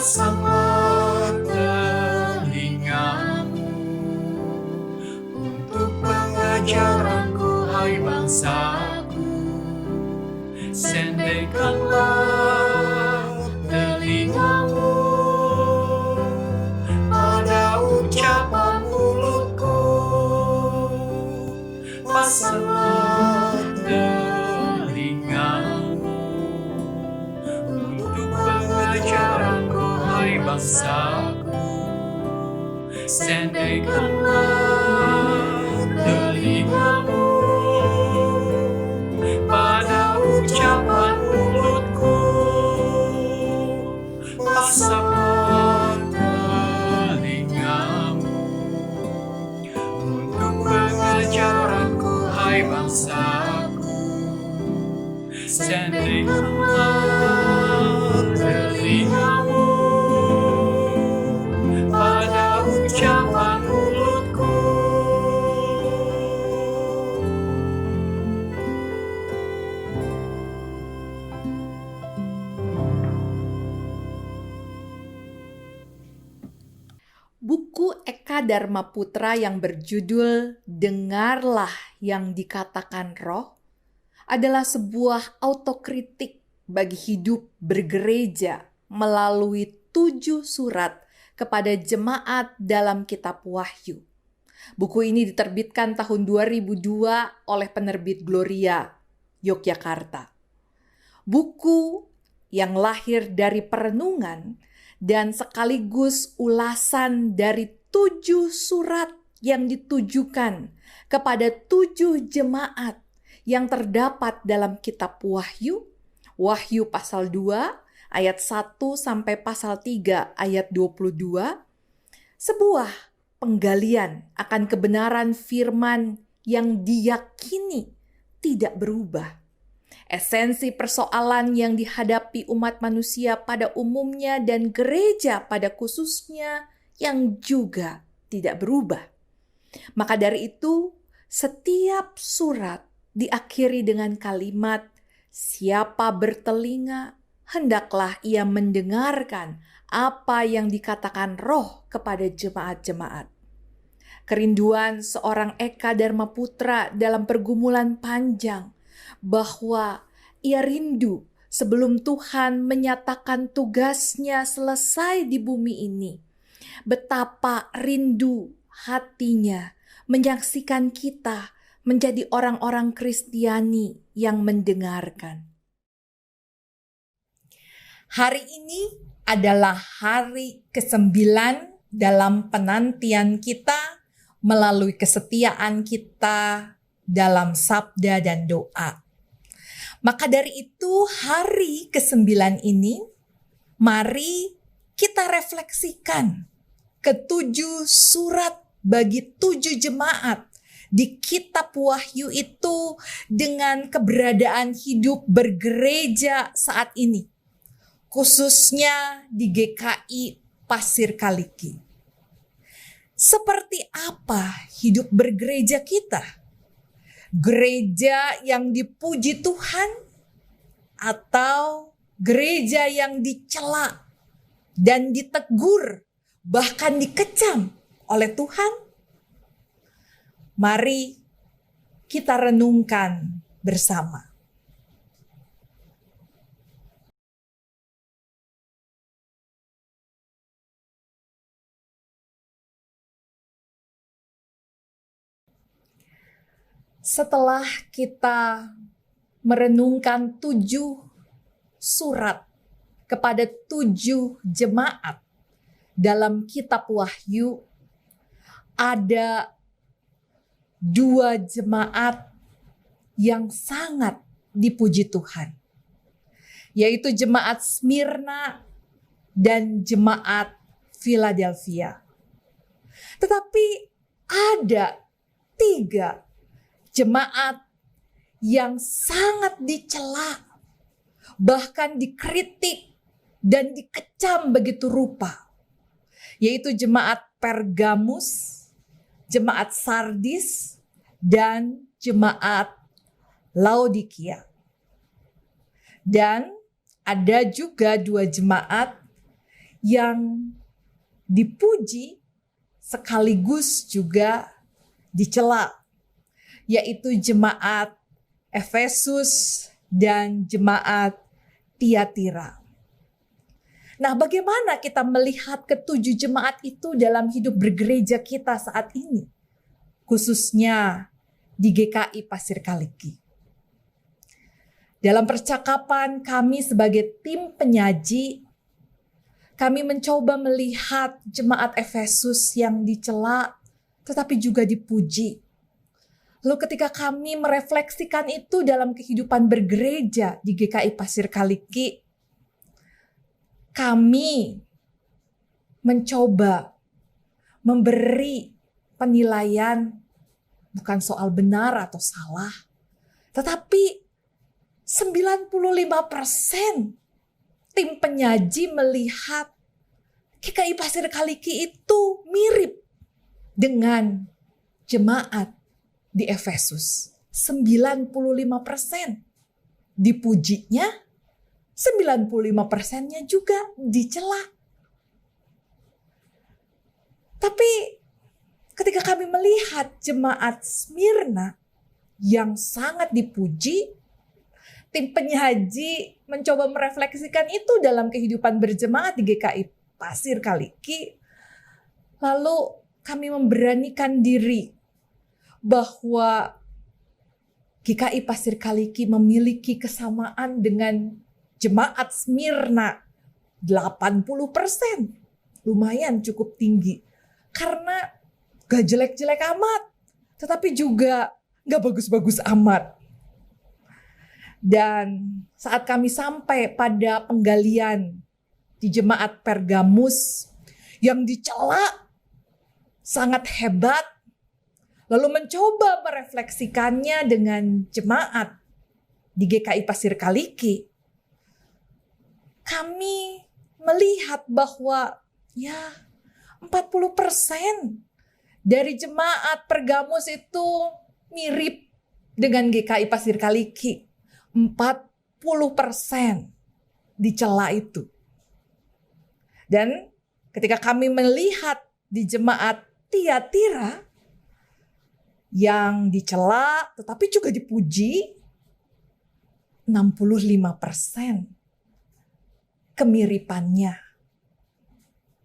Pasanglah telingamu untuk pengajaranku, hai bangsaku. Sendekkanlah telingamu pada ucapan mulutku. Pasanglah telingamu untuk pengajaranku, hai bangsaku. Sendekkanlah telingamu pada ucapan mulutku. Pasanglah telingamu untuk pengajaranku, hai bangsaku. Sendekkanlah telingamu pada ucapan mulutku. Buku Eka Dharma Putra yang berjudul Dengarlah yang Dikatakan Roh adalah sebuah autokritik bagi hidup bergereja melalui 7 surat kepada jemaat dalam kitab Wahyu. Buku ini diterbitkan tahun 2002 oleh penerbit Gloria, Yogyakarta. Buku yang lahir dari perenungan dan sekaligus ulasan dari 7 surat yang ditujukan kepada 7 jemaat yang terdapat dalam kitab Wahyu, Wahyu pasal 2 ayat 1 sampai pasal 3 ayat 22, sebuah penggalian akan kebenaran firman yang diyakini tidak berubah. Esensi persoalan yang dihadapi umat manusia pada umumnya dan gereja pada khususnya yang juga tidak berubah. Maka dari itu, setiap surat diakhiri dengan kalimat, "Siapa bertelinga, hendaklah ia mendengarkan apa yang dikatakan Roh kepada jemaat-jemaat." Kerinduan seorang Eka Dharma Putra dalam pergumulan panjang bahwa ia rindu sebelum Tuhan menyatakan tugasnya selesai di bumi ini. Betapa rindu hatinya menyaksikan kita menjadi orang-orang Kristiani yang mendengarkan. Hari ini adalah hari ke-9 dalam penantian kita melalui kesetiaan kita dalam sabda dan doa. Maka dari itu hari ke-9 ini, mari kita refleksikan ke-7 surat bagi 7 jemaat di kitab Wahyu itu dengan keberadaan hidup bergereja saat ini, khususnya di GKI Pasir Kaliki. Seperti apa hidup bergereja kita? Gereja yang dipuji Tuhan atau gereja yang dicela dan ditegur, bahkan dikecam oleh Tuhan? Mari kita renungkan bersama. Setelah kita merenungkan 7 surat kepada 7 jemaat dalam kitab Wahyu, ada 2 jemaat yang sangat dipuji Tuhan, yaitu jemaat Smyrna dan jemaat Philadelphia. Tetapi ada 3 jemaat yang sangat dicela, bahkan dikritik dan dikecam begitu rupa, yaitu jemaat Pergamus, jemaat Sardis, dan jemaat Laodikia. Dan ada juga 2 jemaat yang dipuji sekaligus juga dicela, yaitu jemaat Efesus dan jemaat Tiatira. Nah, bagaimana kita melihat ketujuh jemaat itu dalam hidup bergereja kita saat ini? Khususnya di GKI Pasir Kaliki. Dalam percakapan kami sebagai tim penyaji, kami mencoba melihat jemaat Efesus yang dicela tetapi juga dipuji. Lalu ketika kami merefleksikan itu dalam kehidupan bergereja di GKI Pasir Kaliki, kami mencoba memberi penilaian bukan soal benar atau salah, tetapi 95% tim penyaji melihat GKI Pasir Kaliki itu mirip dengan jemaat di Efesus. 95% dipujinya, 95%-nya juga dicela. Tapi ketika kami melihat jemaat Smyrna yang sangat dipuji, tim penyaji mencoba merefleksikan itu dalam kehidupan berjemaat di GKI Pasir Kaliki. Lalu kami memberanikan diri bahwa GKI Pasir Kaliki memiliki kesamaan dengan jemaat Smyrna 80%. Lumayan cukup tinggi. Karena gak jelek-jelek amat, tetapi juga gak bagus-bagus amat. Dan saat kami sampai pada penggalian di jemaat Pergamus yang dicela sangat hebat, lalu mencoba merefleksikannya dengan jemaat di GKI Pasir Kaliki, kami melihat bahwa 40% dari jemaat Pergamus itu mirip dengan GKI Pasir Kaliki. 40% dicela itu. Dan ketika kami melihat di jemaat Tiatira yang dicela tetapi juga dipuji, 65% kemiripannya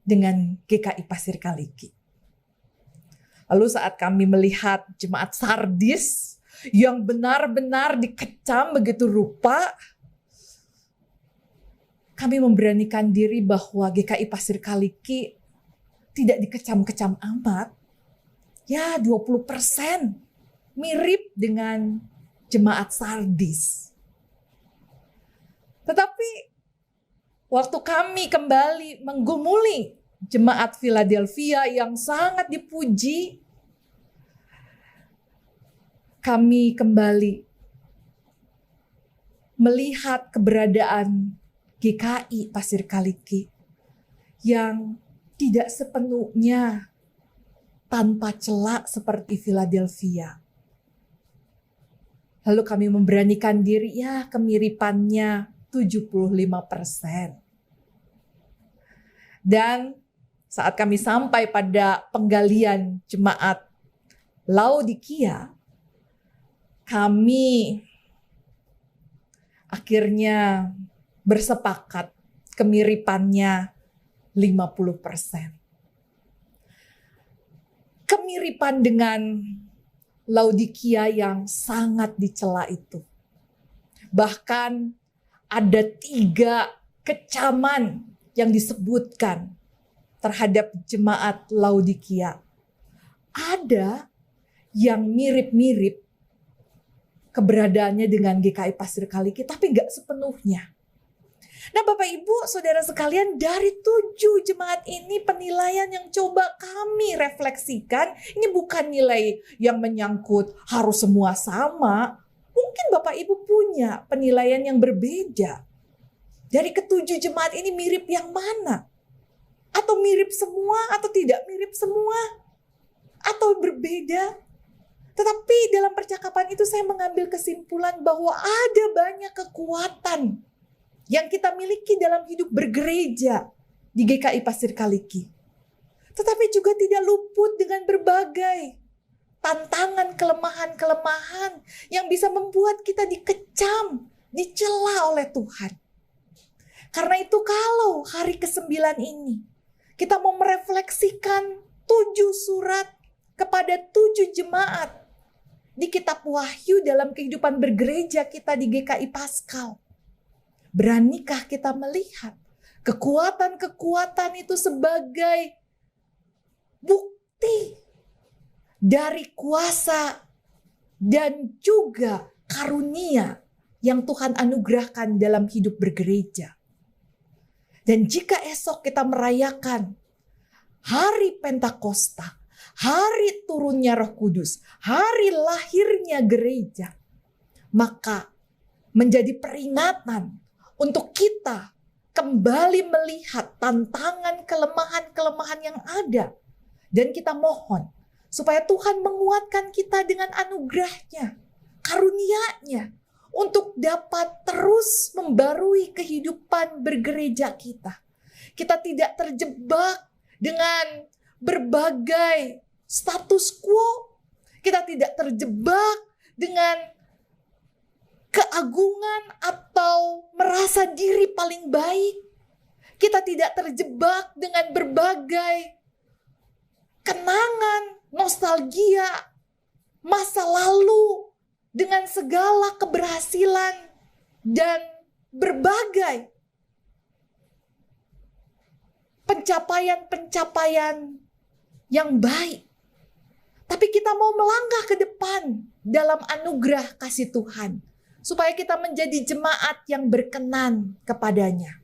dengan GKI Pasir Kaliki. Lalu saat kami melihat jemaat Sardis yang benar-benar dikecam begitu rupa, kami memberanikan diri bahwa GKI Pasir Kaliki tidak dikecam-kecam amat. 20% mirip dengan jemaat Sardis. Tetapi waktu kami kembali menggumuli jemaat Philadelphia yang sangat dipuji, kami kembali melihat keberadaan GKI Pasir Kaliki yang tidak sepenuhnya tanpa cela seperti Philadelphia. Lalu kami memberanikan diri, kemiripannya 75%. Dan saat kami sampai pada penggalian jemaat Laodikia, kami akhirnya bersepakat kemiripannya 50%. Kemiripan dengan Laodikia yang sangat dicela itu. Bahkan ada 3 kecaman yang disebutkan terhadap jemaat Laodikia. Ada yang mirip-mirip keberadaannya dengan GKI Pasir Kaliki, tapi gak sepenuhnya. Nah Bapak Ibu Saudara sekalian, dari 7 jemaat ini penilaian yang coba kami refleksikan, ini bukan nilai yang menyangkut harus semua sama. Mungkin Bapak Ibu punya penilaian yang berbeda. Dari ke-7 jemaat ini mirip yang mana? Atau mirip semua atau tidak mirip semua? Atau berbeda? Tetapi dalam percakapan itu saya mengambil kesimpulan bahwa ada banyak kekuatan yang kita miliki dalam hidup bergereja di GKI Pasir Kaliki. Tetapi juga tidak luput dengan berbagai tantangan, kelemahan-kelemahan yang bisa membuat kita dikecam, dicela oleh Tuhan. Karena itu kalau hari ke-9 ini kita mau merefleksikan 7 surat kepada 7 jemaat di kitab Wahyu dalam kehidupan bergereja kita di GKI Paskal. Beranikah kita melihat kekuatan-kekuatan itu sebagai bukti dari kuasa dan juga karunia yang Tuhan anugerahkan dalam hidup bergereja. Dan jika esok kita merayakan hari Pentakosta, hari turunnya Roh Kudus, hari lahirnya gereja, maka menjadi peringatan untuk kita kembali melihat tantangan, kelemahan-kelemahan yang ada. Dan kita mohon supaya Tuhan menguatkan kita dengan anugerahnya, karunia-Nya, untuk dapat terus membarui kehidupan bergereja kita. Kita tidak terjebak dengan berbagai status quo. Kita tidak terjebak dengan keagungan atau merasa diri paling baik. Kita tidak terjebak dengan berbagai kenangan, nostalgia, masa lalu dengan segala keberhasilan dan berbagai pencapaian-pencapaian yang baik. Tapi kita mau melangkah ke depan dalam anugerah kasih Tuhan, supaya kita menjadi jemaat yang berkenan kepadanya.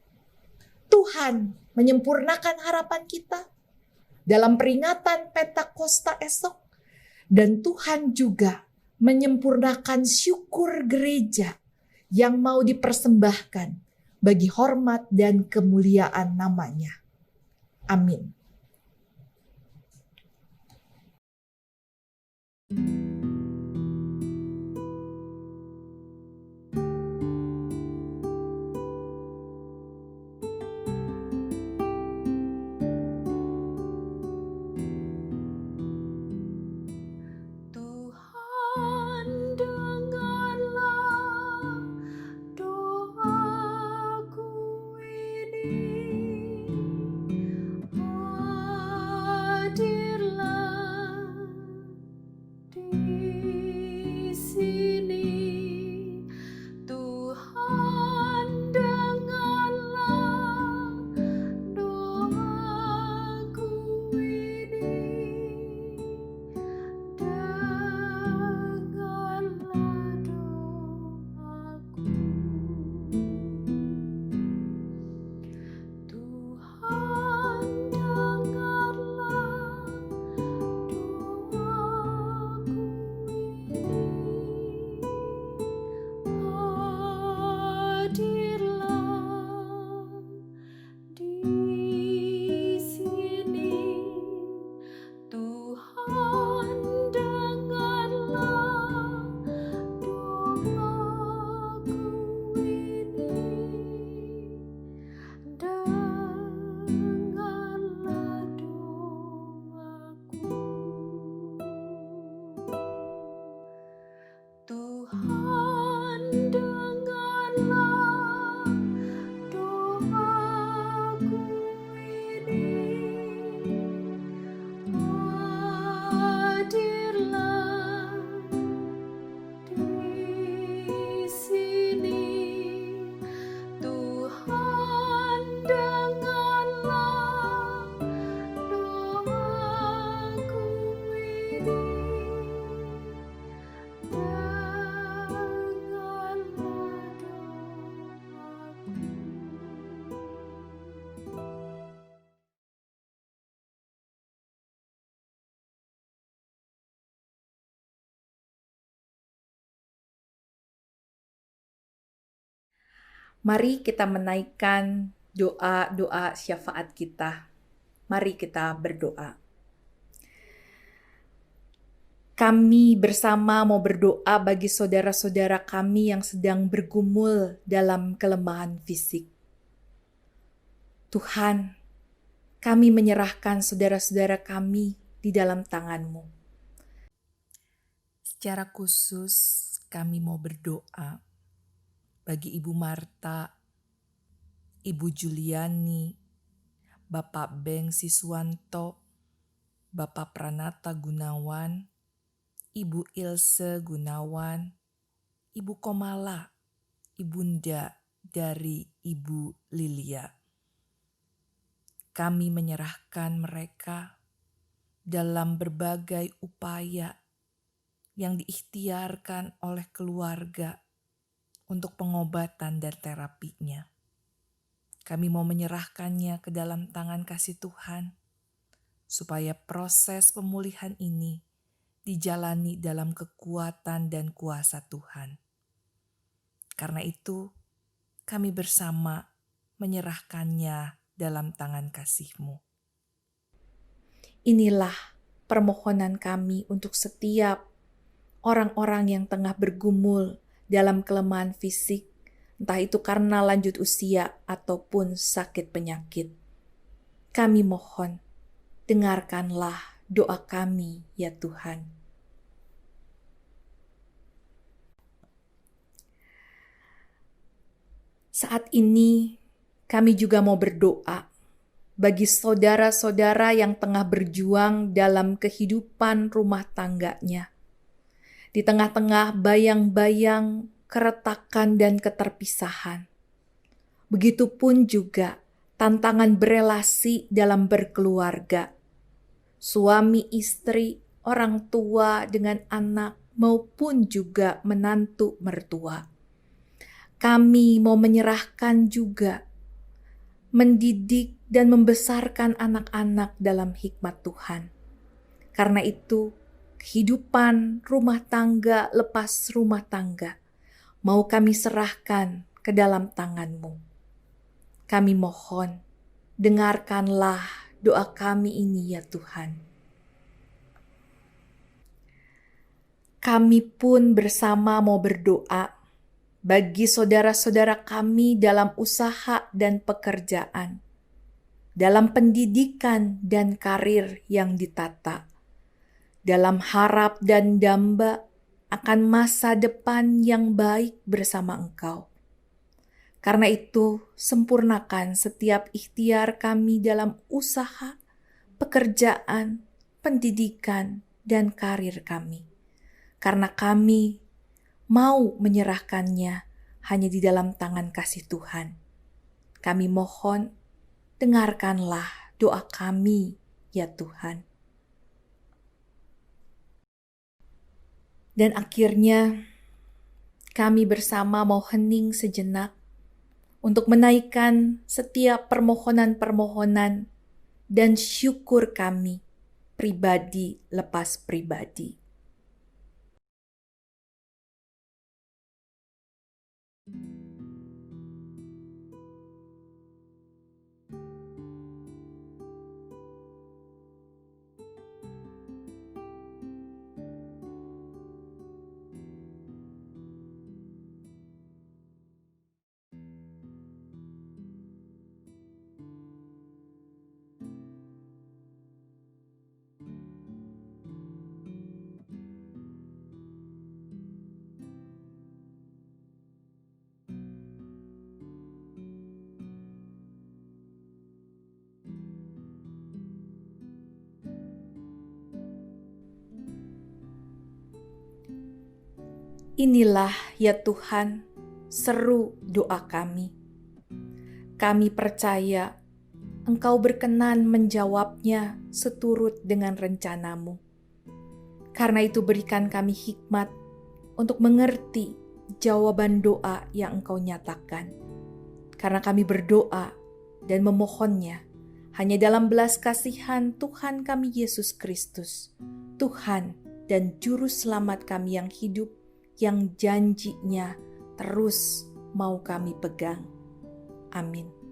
Tuhan menyempurnakan harapan kita dalam peringatan Pentakosta esok, dan Tuhan juga menyempurnakan syukur gereja yang mau dipersembahkan bagi hormat dan kemuliaan namanya. Amin. Tuhan, dengarlah doaku ini. Hadirlah di sini. Tuhan, dengarlah doaku ini. Dengarlah doaku. Tuhan, dengarlah doaku ini. Hadirlah di sini. Tuhan, dengarlah doaku ini. Dengarlah doaku. Tuhan, dengarlah doaku ini. Hadirlah di sini. Tuhan, dengarlah doaku ini. Dengarlah doaku. Mari kita menaikkan doa-doa syafaat kita. Mari kita berdoa. Kami bersama mau berdoa bagi saudara-saudara kami yang sedang bergumul dalam kelemahan fisik. Tuhan, kami menyerahkan saudara-saudara kami di dalam tangan-Mu. Secara khusus kami mau berdoa bagi Ibu Marta, Ibu Juliani, Bapak Beng Siswanto, Bapak Pranata Gunawan, Ibu Ilse Gunawan, Ibu Komala, Ibunda dari Ibu Lilia. Kami menyerahkan mereka dalam berbagai upaya yang diikhtiarkan oleh keluarga untuk pengobatan dan terapinya. Kami mau menyerahkannya ke dalam tangan kasih Tuhan, supaya proses pemulihan ini dijalani dalam kekuatan dan kuasa Tuhan. Karena itu, kami bersama menyerahkannya dalam tangan kasih-Mu. Inilah permohonan kami untuk setiap orang-orang yang tengah bergumul dalam kelemahan fisik, entah itu karena lanjut usia ataupun sakit penyakit. Kami mohon, dengarkanlah doa kami, ya Tuhan. Saat ini kami juga mau berdoa bagi saudara-saudara yang tengah berjuang dalam kehidupan rumah tangganya. Di tengah-tengah bayang-bayang keretakan dan keterpisahan. Begitupun juga tantangan berelasi dalam berkeluarga. Suami istri, orang tua dengan anak maupun juga menantu mertua. Kami mau menyerahkan juga mendidik dan membesarkan anak-anak dalam hikmat Tuhan. Karena itu, kehidupan rumah tangga lepas rumah tangga mau kami serahkan ke dalam tangan-Mu. Kami mohon, dengarkanlah doa kami ini, ya Tuhan. Kami pun bersama mau berdoa bagi saudara-saudara kami dalam usaha dan pekerjaan, dalam pendidikan dan karir yang ditata, dalam harap dan damba akan masa depan yang baik bersama Engkau. Karena itu, sempurnakan setiap ikhtiar kami dalam usaha, pekerjaan, pendidikan, dan karir kami. Karena kami mau menyerahkannya hanya di dalam tangan kasih Tuhan. Kami mohon, dengarkanlah doa kami, ya Tuhan. Dan akhirnya, kami bersama mau hening sejenak untuk menaikkan setiap permohonan-permohonan dan syukur kami, pribadi lepas pribadi. Inilah, ya Tuhan, seru doa kami. Kami percaya Engkau berkenan menjawabnya seturut dengan rencana-Mu. Karena itu berikan kami hikmat untuk mengerti jawaban doa yang Engkau nyatakan. Karena kami berdoa dan memohonnya hanya dalam belas kasihan Tuhan kami Yesus Kristus, Tuhan dan Juru Selamat kami yang hidup, yang janjinya terus mau kami pegang. Amin.